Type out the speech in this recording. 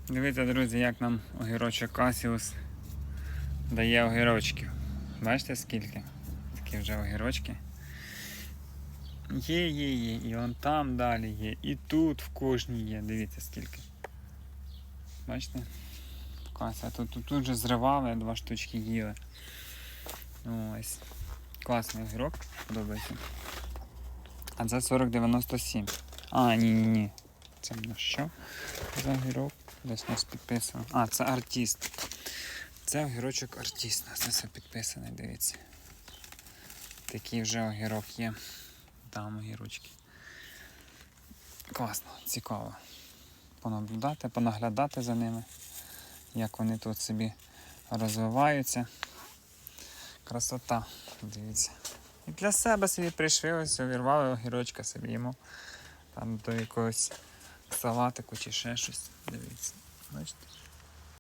Дивіться, друзі, як нам огірочок Касіус дає огірочків. Бачите скільки? Такі вже огірочки. Є, і он там далі є, і тут в кожній є. Дивіться скільки. Бачите? Кася, тут вже зривали, 2 штучки їли. Ось. Класний огірок, подобається. А це 40,97. А, ні. Це на що за огірок? Десь у нас підписано. А, це артист. Це огірочок артист. У нас все підписаний, дивіться. Такий вже огірок є. Там огірочки. Класно, цікаво. Понаблюдати, понаглядати за ними. Як вони тут собі розвиваються. Красота, дивіться. І для себе собі прийшли, ось увірвали огірочка собі йому. Там до якогось салатику чи ще щось. Дивіться. Бачите?